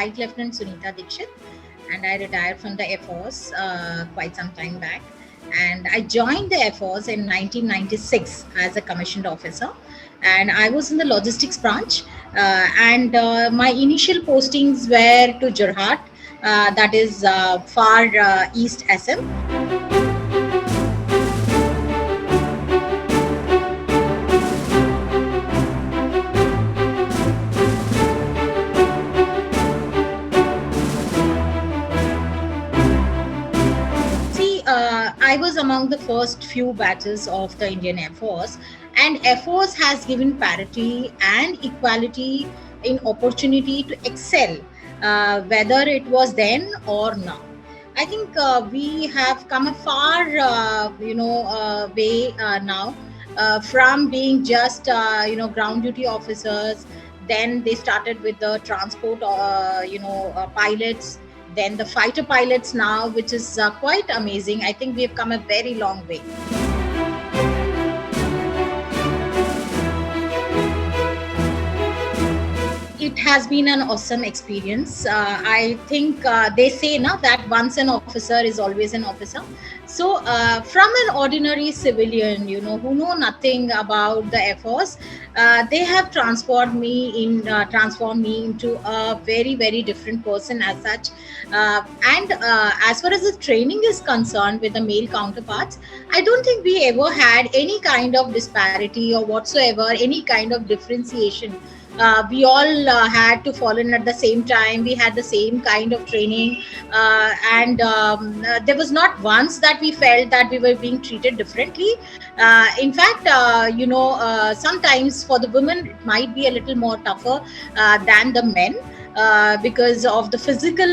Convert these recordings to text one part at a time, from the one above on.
Flight Lieutenant Sunita Dixit, and I retired from the Air Force quite some time back. And I joined the Air Force in 1996 as a commissioned officer, and I was in the logistics branch. And my initial postings were to Jorhat, that is far east SM. See, I was among the first few batches of the Indian Air Force, and Air Force has given parity and equality in opportunity to excel, whether it was then or now. I think we have come a far, way now, from being just, ground duty officers. Then they started with the transport, pilots, then the fighter pilots now, which is quite amazing. I think we've come a very long way. It has been an awesome experience. I think they say now that once an officer is always an officer. So, from an ordinary civilian, who know nothing about the Air Force, they have transformed me into a very, very different person as such. And as far as the training is concerned with the male counterparts, I don't think we ever had any kind of disparity or whatsoever, any kind of differentiation. We all had to fall in at the same time. We had the same kind of training, and there was not once that we felt that we were being treated differently. In fact, sometimes for the women it might be a little more tougher than the men. Because of the physical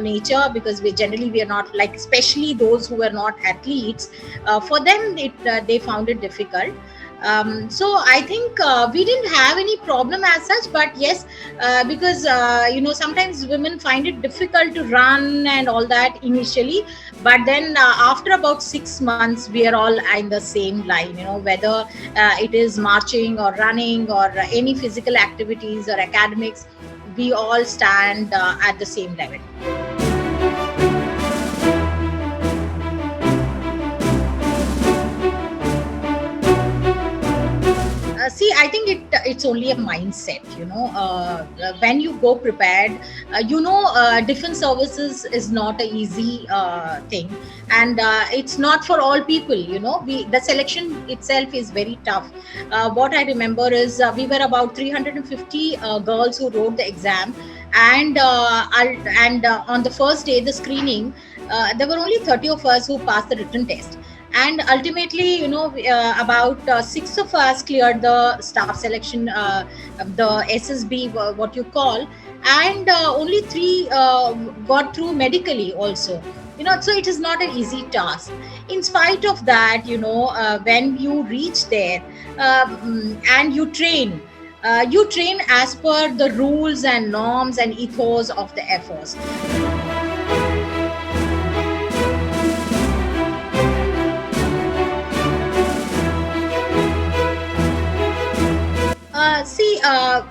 nature, because we are not like, especially those who are not athletes, for them they found it difficult. So I think we didn't have any problem as such, but yes, because sometimes women find it difficult to run and all that initially, but then after about 6 months we are all in the same line, whether it is marching or running or any physical activities or academics, we all stand at the same level. See, I think it's only a mindset. When you go prepared, defense services is not an easy thing, and it's not for all people. The selection itself is very tough. What I remember is we were about 350 girls who wrote the exam, and on the first day, the screening, there were only 30 of us who passed the written test, and ultimately, about six of us cleared the staff selection, the SSB, what you call, and only three got through medically also. So it is not an easy task. In spite of that, when you reach there, and you train as per the rules and norms and ethos of the Air Force.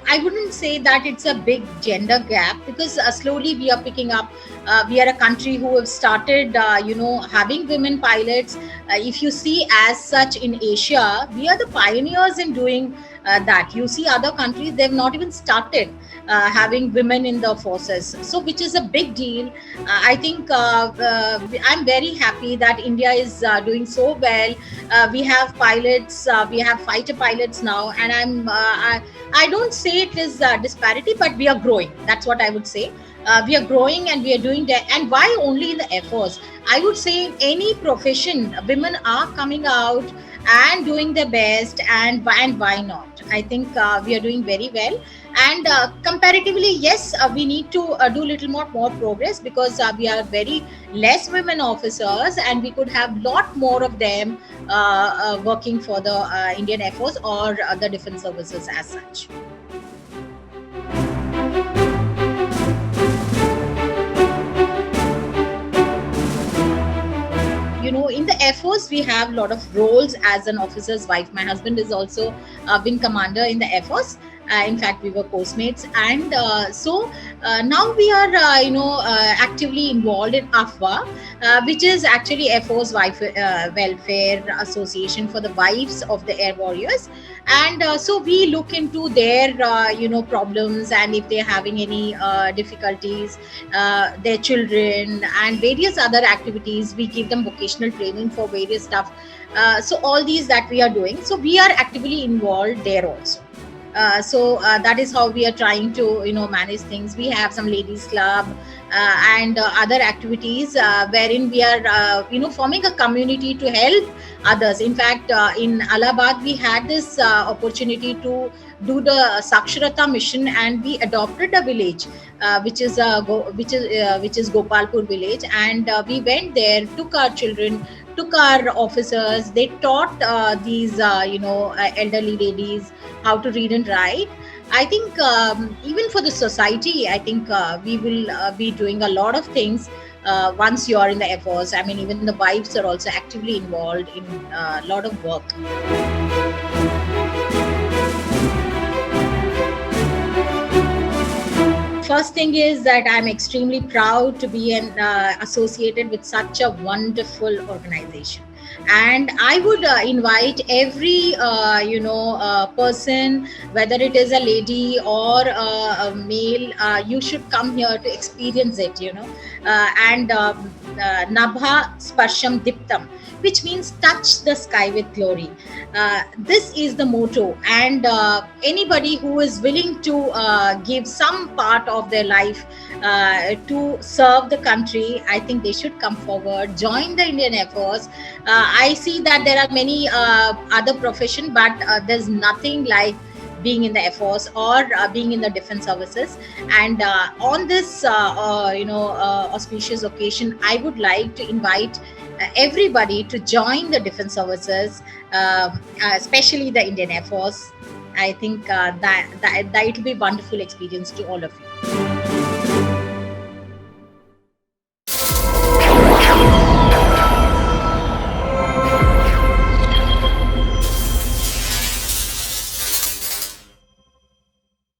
I wouldn't say that it's a big gender gap, because slowly we are picking up. We are a country who have started, having women pilots. If you see as such in Asia, we are the pioneers in doing that. You see other countries, they've not even started having women in the forces. So, which is a big deal. I think I'm very happy that India is doing so well. We have pilots, we have fighter pilots now, and I don't say it is disparity, but we are growing. That's what I would say. We are growing and we are doing that. And why only in the Air Force? I would say in any profession, women are coming out and doing their best, and why not? I think we are doing very well. And comparatively, yes, we need to do little more progress, because we are very less women officers, and we could have lot more of them working for the Indian Air Force or the defense services as such. In the Air Force, we have a lot of roles as an officer's wife. My husband is also a wing commander in the Air Force. In fact, we were postmates, and now we are, actively involved in AFWA, which is actually Air Force Wife Welfare Association for the wives of the air warriors. And so we look into their, problems, and if they're having any difficulties, their children, and various other activities. We give them vocational training for various stuff. So all these that we are doing, so we are actively involved there also. That is how we are trying to, manage things. We have some ladies club, and other activities, wherein we are, forming a community to help others. In fact, in Allahabad we had this opportunity to do the Saksharata mission, and we adopted a village, which is Gopalpur village, and we went there, took our children, took our officers. They taught these, elderly ladies how to read and write. I think, even for the society, I think we will be doing a lot of things once you are in the Air Force. I mean, even the wives are also actively involved in a lot of work. First thing is that I'm extremely proud to be associated with such a wonderful organization. And I would invite every, person, whether it is a lady or a male, you should come here to experience it. And Nabha Sparsham Diptam, which means touch the sky with glory. This is the motto, and anybody who is willing to give some part of their life to serve the country, I think they should come forward, join the Indian Air Force. I see that there are many other profession, but there's nothing like being in the Air Force, or being in the defense services. And on this, auspicious occasion, I would like to invite everybody to join the defense services, especially the Indian Air Force. I think that it will be wonderful experience to all of you.